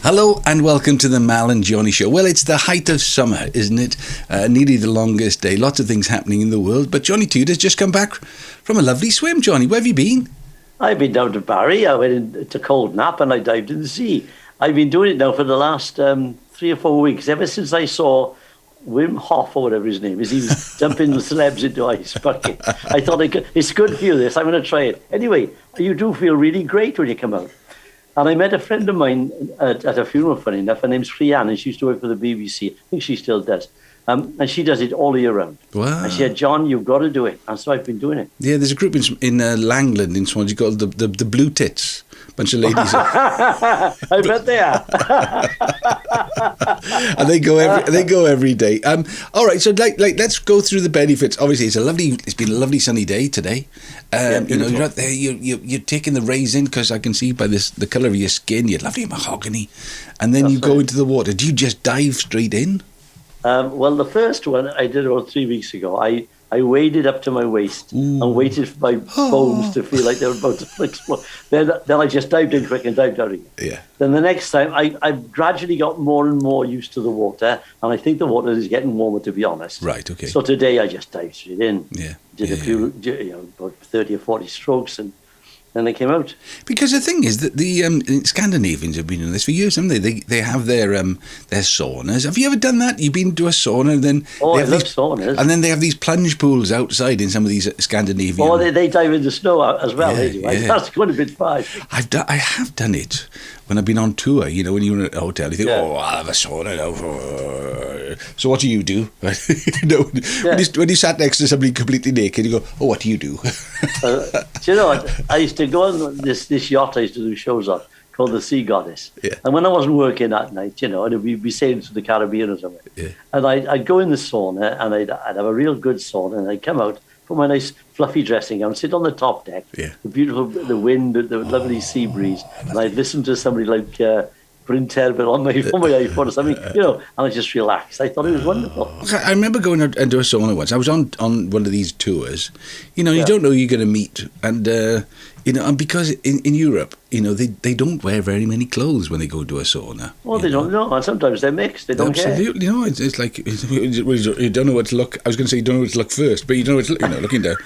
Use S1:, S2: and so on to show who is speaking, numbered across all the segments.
S1: Hello and welcome to the Mal and Johnny Show. Well, it's the height of summer, isn't it? Nearly the longest day. Lots of things happening in the world. But Johnny Tudor's just come back from a lovely swim. Johnny, where have you been?
S2: I've been down to Barry. I went into cold nap and I dived in the sea. I've been doing it now for the last 3 or 4 weeks, ever since I saw Wim Hof, or whatever his name is. He was dumping the celebs into ice bucket. I thought, it's good for you, this. I'm going to try it. Anyway, you do feel really great when you come out. And I met a friend of mine at a funeral, funny enough. Her name's Rhiannon, and she used to work for the BBC. I think she still does. And she does it all year round. Wow. And she said, John, you've got to do it. And so I've been doing it.
S1: Yeah, there's a group in Langland in Swansea called the Blue Tits. Bunch of ladies.
S2: I bet they are.
S1: And they go every day. All right, so let's go through the benefits. Obviously, it's been a lovely sunny day today. You're out there. You're taking the rays in, because I can see by the colour of your skin, you're lovely mahogany. And then you go into the water. Do you just dive straight in?
S2: Well, the first one I did about 3 weeks ago. I waded up to my waist and waited for my bones to feel like they were about to explode. Then I just dived in quick and dived out again. Yeah. Then the next time, I've gradually got more and more used to the water, and I think the water is getting warmer, to be honest.
S1: Right, okay.
S2: So today I just dived straight in.
S1: Yeah.
S2: Did a few, about 30 or 40 strokes, and then they came out.
S1: Because the thing is that the Scandinavians have been doing this for years, haven't they? They have their saunas. Have you ever done that? You've been to a sauna and then...
S2: Oh, I love saunas.
S1: And then they have these plunge pools outside in some of these Scandinavian...
S2: Oh, they dive in the snow as well, they do. Yeah. That's quite a bit far.
S1: I have done it when I've been on tour. You know, when you're in a hotel, you think, I'll have a sauna now. So what do you do? When you sat next to somebody completely naked, you go, oh, what do you do?
S2: Do you know what? I used to go on this yacht I used to do shows on, called the Sea Goddess. Yeah. And when I wasn't working that night, and we'd be sailing to the Caribbean or something, and I'd go in the sauna, and I'd have a real good sauna, and I'd come out, put my nice fluffy dressing gown, sit on the top deck, the wind, the lovely sea breeze, and I'd listen to somebody like Bryn Terfyn on my iPhone or something, and I just relaxed. I thought it was wonderful.
S1: I remember going out and doing a sauna once. I was on one of these tours. You don't know who you're going to meet, and and because in Europe, they don't wear very many clothes when they go to a sauna.
S2: Well, they don't know, and sometimes they're mixed. They don't care.
S1: Absolutely, it's like you don't know what to look. I was going to say you don't know what to look first, but you know what to look, looking down.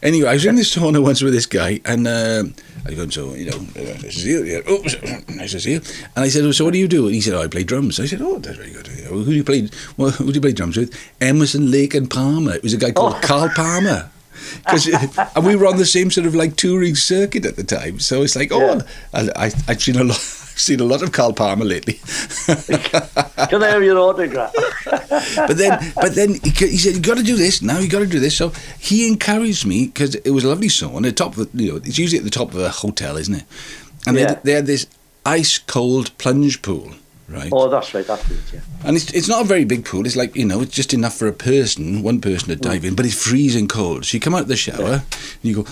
S1: Anyway, I was in this sauna once with this guy, and I go, so nice to see you. Yeah, oops, nice to see you. And I said, so what do you do? And he said, I play drums. I said, oh, that's very good. Who do you play drums with? Emerson, Lake and Palmer. It was a guy called Carl Palmer. And we were on the same sort of like touring circuit at the time, so it's like, I've seen a lot of Carl Palmer lately.
S2: Can I have your autograph?
S1: but then he said, you got to do this now. You got to do this. So he encouraged me, because it was a lovely sauna. The top of it's usually at the top of a hotel, isn't it? And they had this ice cold plunge pool. Right.
S2: Oh, that's right. That's it. Yeah.
S1: And it's not a very big pool. It's like it's just enough for one person to dive in, but it's freezing cold. So you come out of the shower and you go,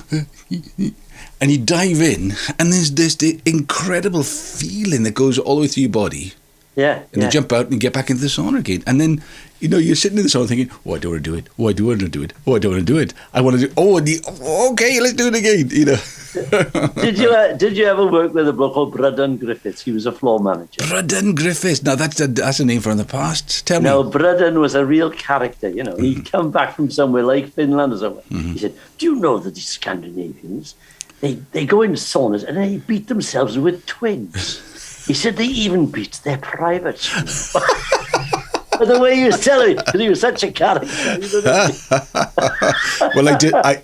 S1: and you dive in, and there's this incredible feeling that goes all the way through your body.
S2: Yeah.
S1: And you jump out and you get back into the sauna again, and then you're sitting in the sauna thinking, oh, I don't want to do it. Oh, I do want to do it. Oh, I don't want to do it. I want to do. Oh, okay, let's do it again.
S2: Did you ever work with a bloke called Brydon Griffiths? He was a floor manager.
S1: Brydon Griffiths. Now that's a name from the past. Tell me.
S2: No, Brydon was a real character. He'd come back from somewhere like Finland or somewhere. Mm-hmm. He said, "Do you know that these Scandinavians, they go into saunas and they beat themselves with twigs?" He said they even beat their private school. But the way he was telling me, because he was such a character.
S1: Well,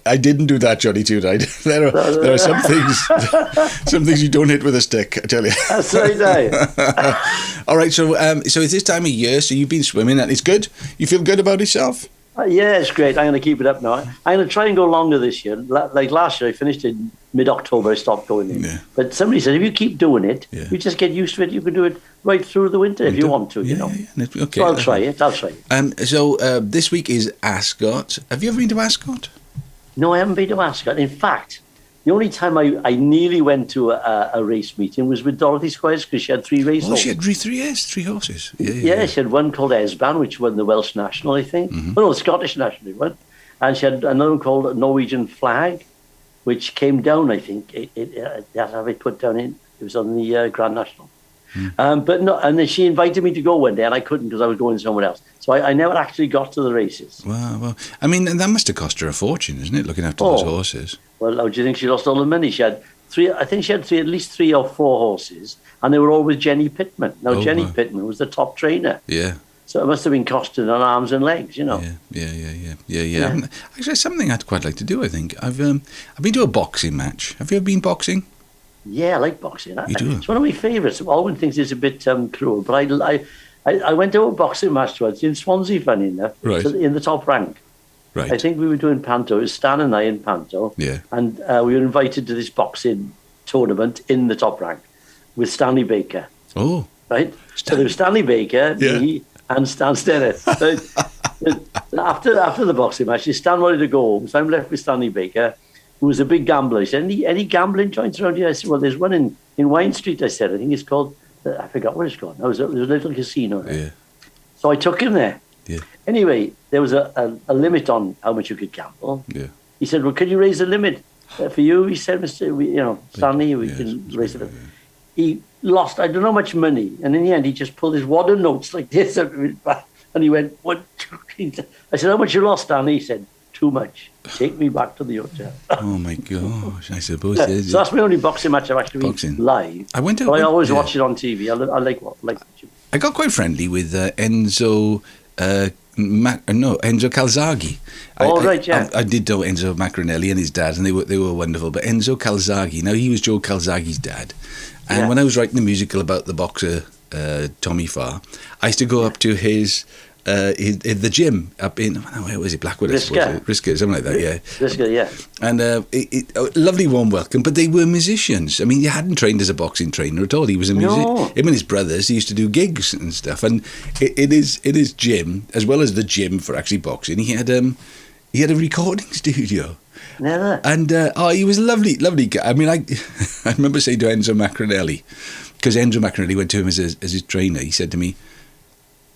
S1: I didn't do that, Johnny Tudor. There are some things you don't hit with a stick, I tell you.
S2: That's right,
S1: All right, so it's this time of year, so you've been swimming, and it's good? You feel good about yourself?
S2: Yeah, it's great. I'm going to keep it up now. I'm going to try and go longer this year. Like last year, I finished in mid-October. I stopped going in. Yeah. But somebody said, if you keep doing it, you just get used to it. You can do it right through the winter if you want to,
S1: Yeah. Okay.
S2: So I'll try it.
S1: So this week is Ascot. Have you ever been to Ascot?
S2: No, I haven't been to Ascot. In fact, the only time I nearly went to a race meeting was with Dorothy Squires, because she had 3 races.
S1: Oh, she had three horses.
S2: Yeah, she had one called Esban, which won the Welsh National, I think. Mm-hmm. Oh, no, the Scottish National it won. And she had another one called Norwegian Flag, which came down, I think. That's how it put down in. It was on the Grand National. But no, and then she invited me to go one day, and I couldn't because I was going somewhere else. So I never actually got to the races.
S1: Wow, well, I mean, and that must have cost her a fortune, isn't it, looking after those horses?
S2: Well, how do you think she lost all the money? She had I think she had at least 3 or 4 horses, and they were all with Jenny Pittman. Now, Jenny Pittman was the top trainer.
S1: Yeah.
S2: So it must have been costing her arms and legs, you know.
S1: Yeah. Actually, something I'd quite like to do, I think. I've been to a boxing match. Have you ever been boxing?
S2: Yeah, I like boxing.
S1: You do?
S2: It's one of my favourites. Alwyn thinks it's a bit cruel, but I went to a boxing match once in Swansea, funny enough, in the top rank.
S1: Right.
S2: I think we were doing Panto. It was Stan and I in Panto.
S1: Yeah.
S2: And we were invited to this boxing tournament in the top rank with Stanley Baker.
S1: Oh.
S2: Right? So there was Stanley Baker, me, and Stan Stennis. So after the boxing match, Stan wanted to go home, so I'm left with Stanley Baker, who was a big gambler. He said, any gambling joints around here? I said, well, there's one in Wine Street, I said. I think it's called, I forgot what it's called. There was a little casino there. Yeah. So I took him there.
S1: Yeah.
S2: Anyway, there was a limit on how much you could gamble.
S1: Yeah.
S2: He said, well, could you raise the limit for you? He said, Stanley, we can raise it. Yeah. He lost, I don't know how much money. And in the end, he just pulled his wad of notes like this and he went, what? I said, how much you lost, Stanley? He said, too much. Take me back to the hotel.
S1: Oh, my gosh, I suppose.
S2: So that's my only boxing match I've actually been live. I always watch it on TV. I like watching.
S1: I got quite friendly with Enzo Calzaghe. I did know Enzo Macronelli and his dad, and they were wonderful. But Enzo Calzaghe, now he was Joe Calzaghe's dad, and when I was writing the musical about the boxer Tommy Farr, I used to go up to the gym up in where was it, Blackwood, Risca, something like that, yeah.
S2: Risca, yeah.
S1: And a lovely warm welcome. But they were musicians. I mean, he hadn't trained as a boxing trainer at all. He was a musician. No. Him and his brothers, he used to do gigs and stuff. And in his gym, as well as the gym for actually boxing, he had a recording studio.
S2: Never.
S1: And he was a lovely guy. I mean, I remember saying to Enzo Macronelli, because Enzo Macronelli went to him as his trainer. He said to me,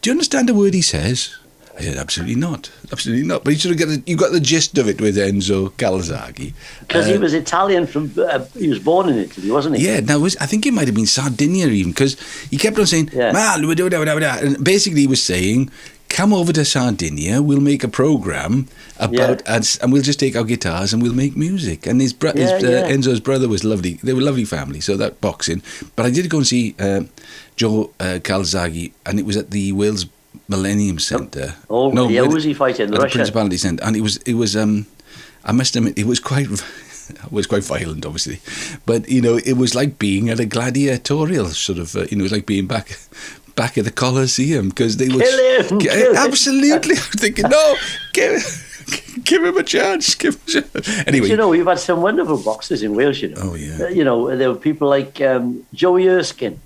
S1: do you understand a word he says? I said, absolutely not. But you sort of you got the gist of it with Enzo Calzaghe.
S2: Because he was Italian he was born in Italy, wasn't he?
S1: Yeah, now I think it might have been Sardinia even, because he kept on saying, Mal, and basically he was saying, come over to Sardinia, we'll make a programme about, and we'll just take our guitars and we'll make music. And Enzo's brother was lovely. They were a lovely family, so that boxing. But I did go and see Joe Calzaghe, and it was at the Wales Millennium Centre.
S2: Oh, no, who was he fighting? The
S1: Principality Centre. And it was I must admit, it was quite violent, obviously. But, it was like being at a gladiatorial sort of, it was like being back at the Colosseum, because they were
S2: kill
S1: absolutely. I'm thinking, no, give him a chance. Anyway,
S2: but, we've had some wonderful boxers in Wales.
S1: Oh yeah.
S2: There were people like Joey Erskine,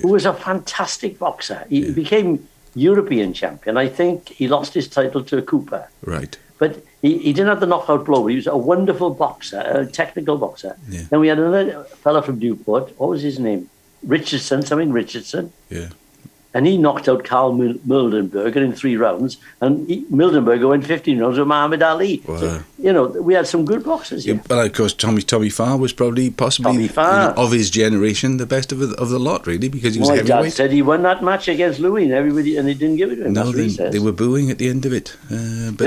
S2: who was a fantastic boxer. He became European champion. I think he lost his title to Cooper.
S1: Right.
S2: But he didn't have the knockout blow. He was a wonderful boxer, a technical boxer. Yeah. Then we had another fella from Newport. What was his name? Richardson.
S1: Yeah.
S2: And he knocked out Carl Mildenberger in 3 rounds. And Mildenberger went 15 rounds with Muhammad Ali. Wow. So, we had some good boxers. Yeah.
S1: But, of course, Tommy Farr was possibly of his generation, the best of the lot, really, because he was heavyweight. My dad
S2: said he won that match against Louis, and they didn't give it to him.
S1: No, they were booing at the end of it. And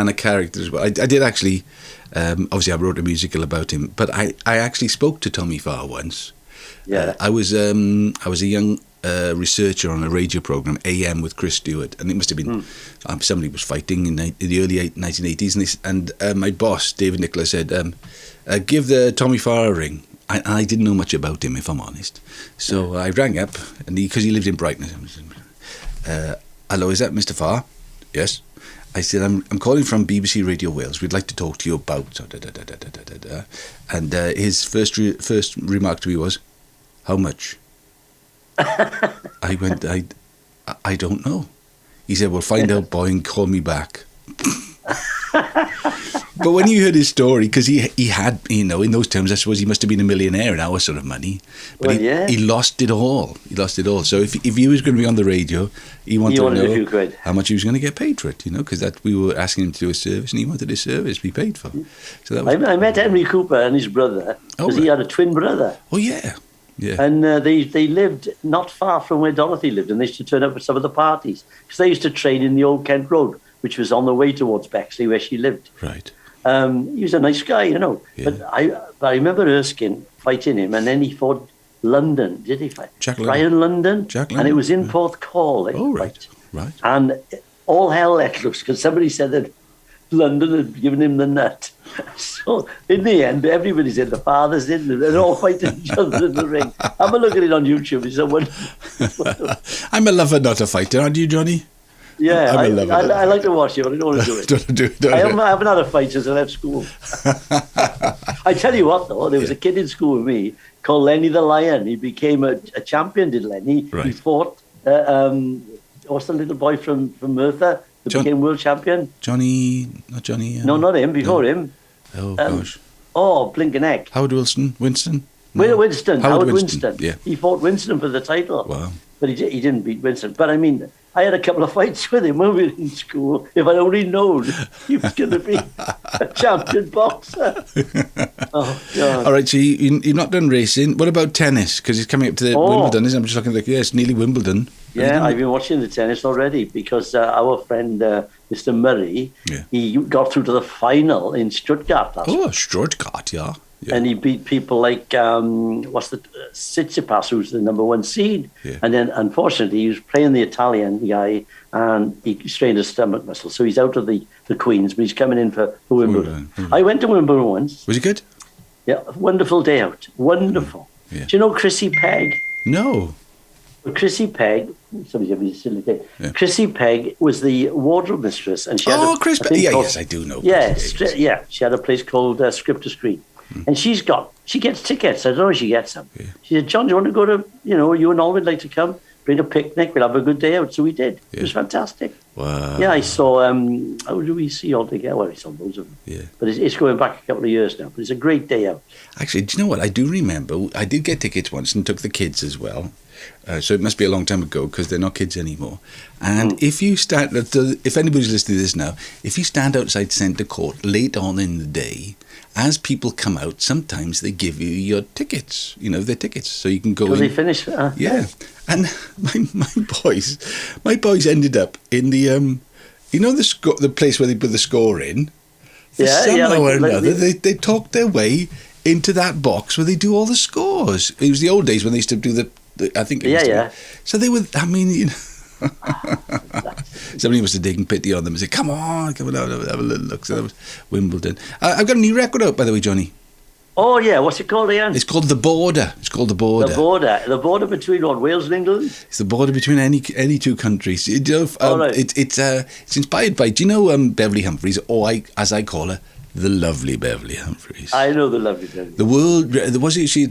S1: a character as well. I did actually, obviously I wrote a musical about him, but I actually spoke to Tommy Farr once.
S2: Yeah.
S1: I was a young researcher on a radio program, AM with Chris Stewart, and it must have been somebody was fighting in the early 1980s, and my boss David Nicola said, give the Tommy Farr a ring. I didn't know much about him, if I'm honest, so I rang up, and because he lived in Brighton, hello, is that Mr. Farr? Yes. I said, I'm calling from BBC Radio Wales. We'd like to talk to you about and his first remark to me was, how much? I went, I don't know. He said, well, find out, boy, and call me back. But when you heard his story, because he had, in those terms, I suppose he must have been a millionaire in our sort of money. But he lost it all. So if he was going to be on the radio, he wanted to know how much he was going to get paid for it, because we were asking him to do a service, and he wanted his service to be paid for. So that was
S2: I met Henry Cooper and his brother, because he had a twin brother.
S1: Oh, yeah. Yeah.
S2: And they lived not far from where Dorothy lived, and they used to turn up at some of the parties because they used to train in the Old Kent Road, which was on the way towards Bexley, where she lived.
S1: Right.
S2: He was a nice guy,
S1: Yeah.
S2: But I remember Erskine fighting him, and then he fought London. Did he fight Brian London? And it was in Porthcawl.
S1: Oh, right. Right.
S2: And all hell let loose because somebody said that London had given him the nut. So in the end, everybody's in. The father's in. They're all fighting each other in the ring. Have a look at it on YouTube. It's a wonderful.
S1: I'm a lover, not a fighter, aren't you, Johnny?
S2: Yeah, I like to watch it, but I don't want to do it. I haven't had a fight since I left school. I tell you what, though, there was a kid in school with me called Lenny the Lion. He became a champion, did Lenny.
S1: Right.
S2: He fought, what's the little boy from Merthyr that became world champion?
S1: Johnny, not Johnny.
S2: No, not him, before him.
S1: Oh, gosh.
S2: Blinking heck.
S1: Howard Winston?
S2: No. Winston. Howard Winston.
S1: Yeah.
S2: He fought Winston for the title.
S1: Wow.
S2: But he didn't beat Winston. But I mean, I had a couple of fights with him when we were in school. If I'd only known he was going to be a champion boxer. Oh, God.
S1: All right, so you've not done racing. What about tennis? Because he's coming up to Wimbledon, isn't it? I'm just looking like, it's nearly Wimbledon.
S2: Yeah, I've been watching the tennis already because our friend, Mr. Murray, he got through to the final in Stuttgart last week.
S1: Oh, Stuttgart, yeah.
S2: And he beat people like, Tsitsipas, who's the number one seed.
S1: Yeah.
S2: And then, unfortunately, he was playing the Italian guy, and he strained his stomach muscle. So he's out of the Queen's, but he's coming in for Wimbledon. I went to Wimbledon once.
S1: Was it good?
S2: Yeah, wonderful day out. Wonderful.
S1: Yeah.
S2: Do you know Chrissy Pegg?
S1: No.
S2: Well, Chrissy Pegg, somebody gave me a silly thing. Yeah. Chrissy Pegg was the wardrobe mistress. And she had
S1: Chris Pegg. Yes, I do know.
S2: Yeah, she had a place called Script to Screen. And she gets tickets. I don't know if she gets them. Yeah. She said, John, do you want to go to, you and all would like to come, bring a picnic, we'll have a good day out. So we did. Yeah. It was fantastic.
S1: Wow.
S2: Yeah, I saw, how do we see all together? Well, I saw loads of them.
S1: Yeah.
S2: But it's going back a couple of years now. But it's a great day out.
S1: Actually, do you know what? I do remember, I did get tickets once and took the kids as well. So it must be a long time ago because they're not kids anymore. And if anybody's listening to this now, if you stand outside Centre Court late on in the day, as people come out, sometimes they give you your tickets, their tickets, so you can go in.
S2: They finish?
S1: Yeah. And my boys ended up in the, the place where they put the score in. Somehow or another, they talked their way into that box where they do all the scores. It was the old days when they used to do I think it used to be. So they were, somebody must have taken pity on them and said, come on, have a little look. So that was Wimbledon. I've got a new record out, by the way, Johnny.
S2: Oh, yeah. What's it called again?
S1: It's called The Border. The
S2: border between what, Wales and England?
S1: It's the border between any two countries. It's inspired by, do you know Beverly Humphreys, or as I call her, the lovely Beverly Humphreys.
S2: I know the lovely Beverly.
S1: She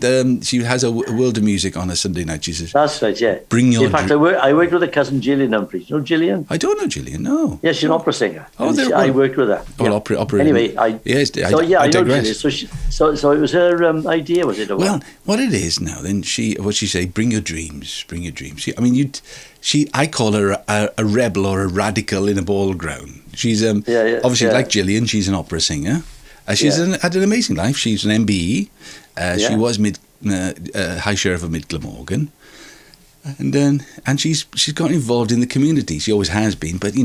S1: has a world of music on a Sunday night. She says,
S2: that's right, yeah.
S1: In
S2: fact, I worked with her cousin Gillian Humphreys. You know Gillian?
S1: I don't know Gillian, no.
S2: Yeah, she's an opera singer.
S1: I
S2: worked with her.
S1: Oh,
S2: yeah.
S1: opera.
S2: Anyway, I know Gillian. So it was her idea, was it?
S1: Well, what it is now, then, what she say, bring your dreams. I call her a rebel or a radical in a ball ground. She's obviously like Gillian. She's an opera singer. She's had an amazing life. She's an MBE. She was High Sheriff of Mid Glamorgan, and she's got involved in the community. She always has been, but she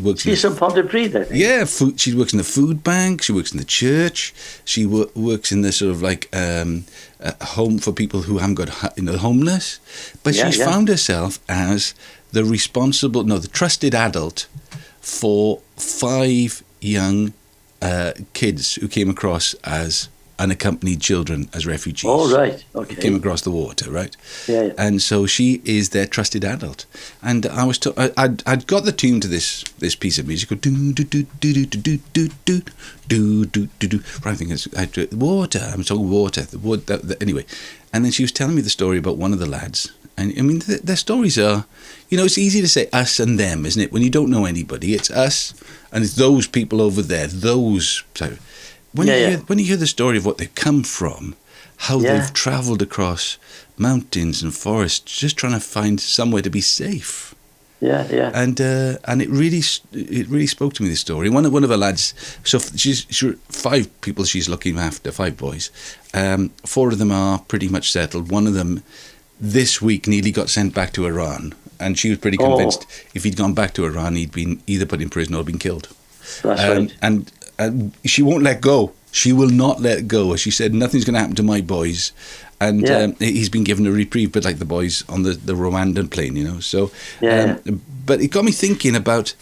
S1: works.
S2: She's from Pontypridd, I think.
S1: Yeah, she works in the food bank. She works in the church. She works in the sort of like home for people who haven't got homeless. But she's found herself as the trusted adult for 5 young kids who came across as unaccompanied children as refugees.
S2: Oh, right. Okay.
S1: Came across the water, right?
S2: Yeah.
S1: And so she is their trusted adult. And I was I'd got the tune to this piece of music. Do do do do do do do do do do do do. I think it's water. I'm talking water. The water. Anyway, and then she was telling me the story about one of the lads. And I mean, their stories are, it's easy to say us and them, isn't it? When you don't know anybody, it's us and it's those people over there. When you hear the story of what they've come from, how they've travelled across mountains and forests, just trying to find somewhere to be safe.
S2: Yeah.
S1: And it really spoke to me, this story. One of her lads, so she's 5 people she's looking after, 5 boys. 4 of them are pretty much settled. One of them this week nearly got sent back to Iran, and she was pretty convinced if he'd gone back to Iran, he'd been either put in prison or been killed.
S2: That's right.
S1: And she won't let go. She will not let go. She said, nothing's going to happen to my boys. And he's been given a reprieve, but like the boys on the Rwandan plane, you know. So, but it got me thinking about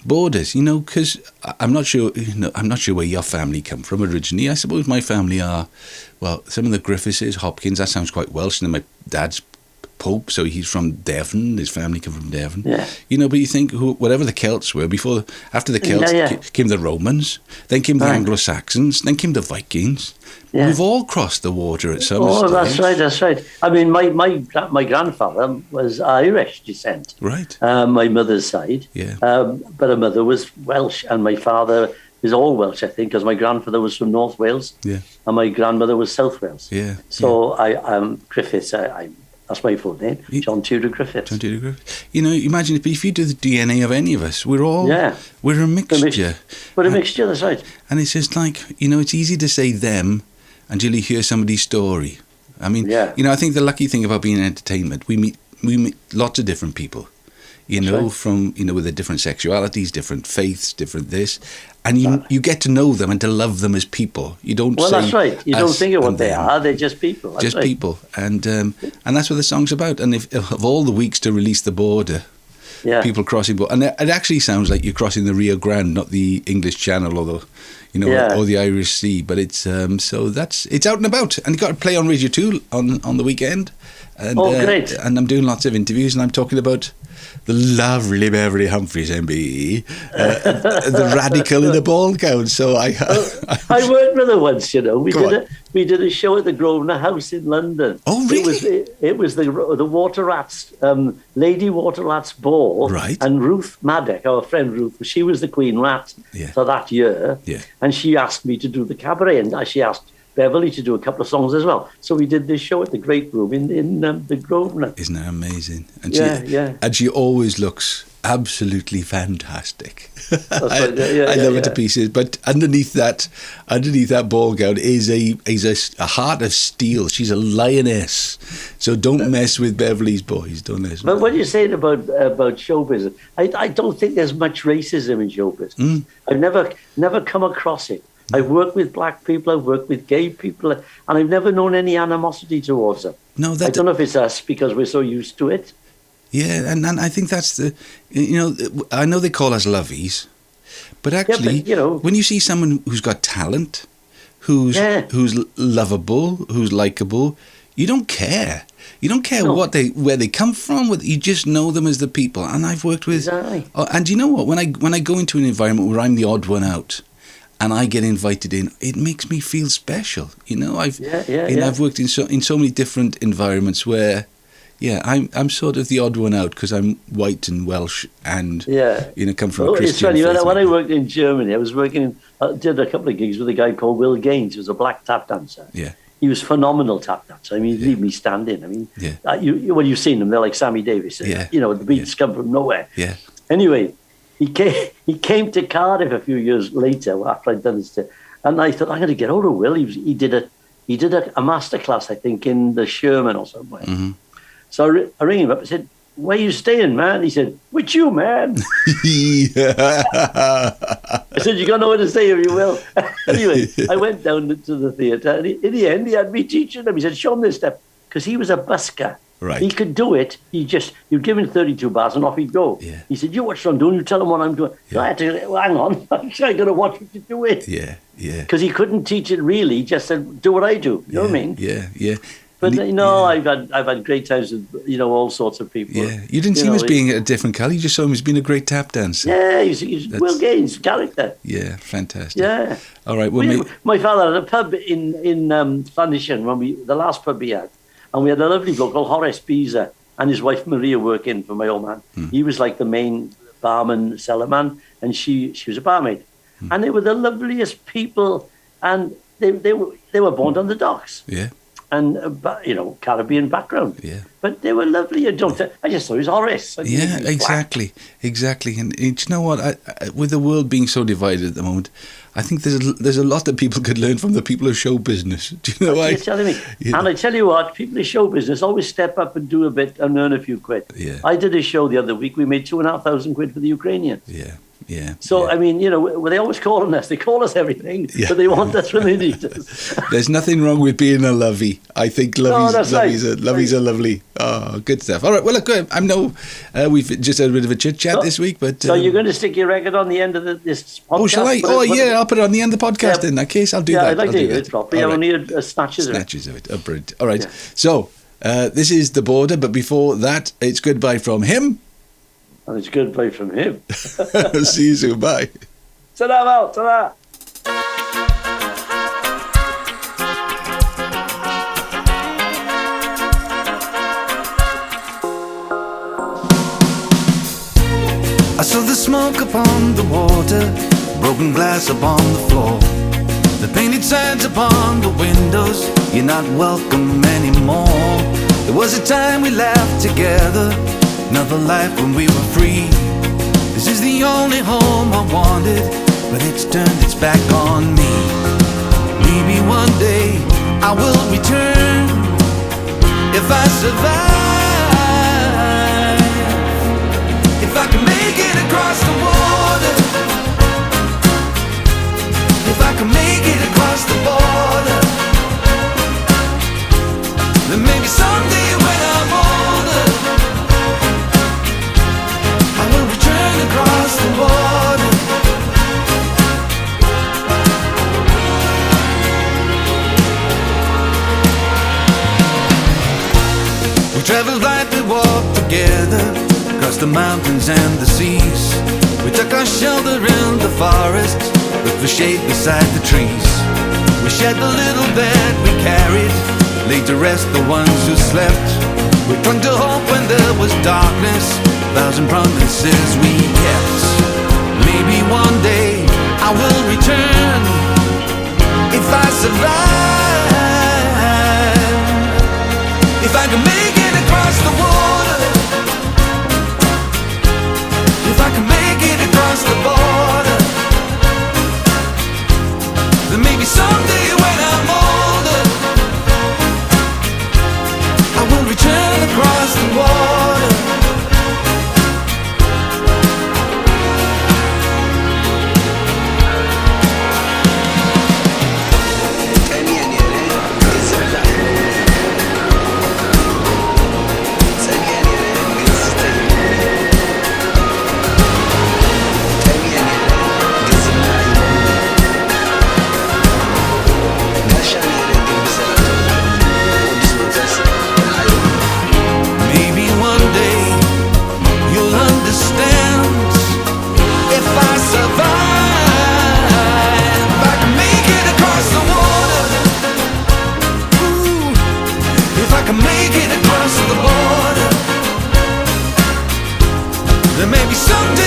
S1: borders, you know, because I'm not sure where your family come from originally. I suppose my family are, well, some of the Griffiths, Hopkins. That sounds quite Welsh. And then my dad's Pope, so he's from Devon. His family come from Devon.
S2: Yeah.
S1: You know, but you think whatever the Celts were after the Celts came the Romans, then came the Anglo-Saxons, then came the Vikings. Yeah. We've all crossed the water at some stage.
S2: Oh, that's right. I mean, my grandfather was Irish descent.
S1: Right.
S2: My mother's side.
S1: Yeah.
S2: But her mother was Welsh, and my father is all Welsh, I think, because my grandfather was from North Wales. Yeah. And my grandmother was South Wales. Yeah. So I'm Griffiths. That's my full name, John Tudor Griffiths. John Tudor Griffiths.
S1: You know, imagine if you do the DNA of any of us, we're a mixture.
S2: We're a mixture, that's right.
S1: And it's just like, you know, it's easy to say them until you hear somebody's story. I mean, you know, I think the lucky thing about being in entertainment, we meet lots of different people. You know, from, you know, with their different sexualities, different faiths, different this. And you get to know them and to love them as people. You don't say...
S2: Well, that's right. You don't think of what they are. They're just people.
S1: That's right. People. And that's what the song's about. And if of all the weeks to release the border, people crossing... And it actually sounds like you're crossing the Rio Grande, not the English Channel or the... You know, or the Irish Sea, but it's it's out and about, and you got to play on Radio 2 on the weekend. And,
S2: great!
S1: And I'm doing lots of interviews, and I'm talking about the lovely Beverly Humphries, MBE, the radical in a ball gown. So I
S2: worked with her once. You know, we did a show at the Grosvenor House in London.
S1: Oh, really?
S2: It was the Water Rats, Lady Water Rats ball,
S1: right?
S2: And Ruth Maddock, our friend Ruth, she was the Queen Rat for that year.
S1: Yeah.
S2: And she asked me to do the cabaret, and she asked Beverly to do a couple of songs as well. So we did this show at the Great Room in the Grosvenor.
S1: Isn't that amazing? And
S2: and
S1: she always looks absolutely fantastic.
S2: Right.
S1: I love her to pieces. But underneath that ball gown is a heart of steel. She's a lioness. So don't mess with Beverly's boys. Don't mess.
S2: But what you're saying about show business, I don't think there's much racism in show business. I've never come across it. I've worked with black people, I've worked with gay people, and I've never known any animosity towards them.
S1: No,
S2: I don't know if it's us because we're so used to it.
S1: Yeah, and I think that's you know, I know they call us lovies, but actually,
S2: you know,
S1: when you see someone who's got talent, who's lovable, who's likable, you don't care. You don't care where they come from. You just know them as the people. And I've worked with, and you know what? When I go into an environment where I'm the odd one out, and I get invited in, it makes me feel special. You know, I've worked in so many different environments where, I'm sort of the odd one out because I'm white and Welsh and you know, come from a Christian.
S2: It's funny, when I worked in Germany, I did a couple of gigs with a guy called Will Gaines, who was a black tap dancer.
S1: Yeah.
S2: He was phenomenal tap dancer. I mean, he'd leave me standing. I mean, you've seen them, they're like Sammy Davis. You know, the beats come from nowhere. Yeah. Anyway, he came to Cardiff a few years later after I'd done this, and I thought, I'm going to get hold of Will. He did a masterclass, I think, in the Sherman or somewhere. Mm-hmm. So I rang him up and said, "Where you staying, man?" He said, "With you, man." I said, "You got nowhere to stay if you will." Anyway, I went down to the theatre, and in the end, he had me teaching him. He said, "Show him this step," because he was a busker.
S1: Right.
S2: He could do it. You'd give him 32 bars and off he'd go. Yeah. He said, "You watch what I'm doing. You tell him what I'm doing." Yeah. So I had to, hang on. I got to watch what you're doing.
S1: Yeah, yeah.
S2: Because he couldn't teach it really. He just said, "Do what I do." You know what I mean?
S1: Yeah, yeah.
S2: But I've had great times with all sorts of people.
S1: Yeah, you didn't see him as being a different colour. You just saw him as being a great tap dancer.
S2: Yeah, he's Will Gaines' character.
S1: Yeah, fantastic.
S2: Yeah.
S1: All right.
S2: My father had a pub in Llandyshen the last pub he had, and we had a lovely bloke called Horace Beezer and his wife Maria working for my old man. He was like the main barman, cellar man, and she was a barmaid, and they were the loveliest people, and they were born on the docks.
S1: Yeah.
S2: and Caribbean background.
S1: Yeah.
S2: But they were lovely. I just thought it was Horace.
S1: Yeah, exactly. And you know what? With the world being so divided at the moment, I think there's a lot that people could learn from the people of show business. Do you know why?
S2: You're telling me. And I tell you what, people in show business always step up and do a bit and earn a few quid.
S1: Yeah.
S2: I did a show the other week. We made 2,500 quid for the Ukrainians.
S1: Yeah.
S2: So, I mean, they always calling us. They call us everything, but they want us when they need us.
S1: There's nothing wrong with being a lovey. I think loveys are lovely. Oh, good stuff. All right, well, look, we've just had a bit of a chit-chat this week, but...
S2: So you're going to stick your record on the end of this podcast?
S1: Oh, shall I? I'll put it on the end of the podcast in that case. I'll do that.
S2: Yeah, I'd like to hear it properly. I only heard snatches of
S1: it. Oh, brilliant. All right, so this is The Border, but before that, it's goodbye from him.
S2: And it's goodbye from him.
S1: See you soon. Bye.
S2: Ta-da, Mal. Ta-da.
S3: I saw the smoke upon the water, broken glass upon the floor, the painted signs upon the windows, you're not welcome anymore. There was a time we laughed together, another life when we were free. This is the only home I wanted, but it's turned its back on me. Maybe one day I will return, if I survive, if I can make it across the water, if I can make it across the border, then maybe someday when I'm older, I will return across the water. We traveled light, we walked together, across the mountains and the seas. We took our shelter in the forest, looked for shade beside the trees. We shared the little that we carried, laid to rest the ones who slept. We clung to hope when there was darkness, 1,000 promises we kept. Maybe one day I will return, if I survive, if I can make it across the water, if I can make it across the border, then maybe someday when I'm older, I will return across the water. Maybe someday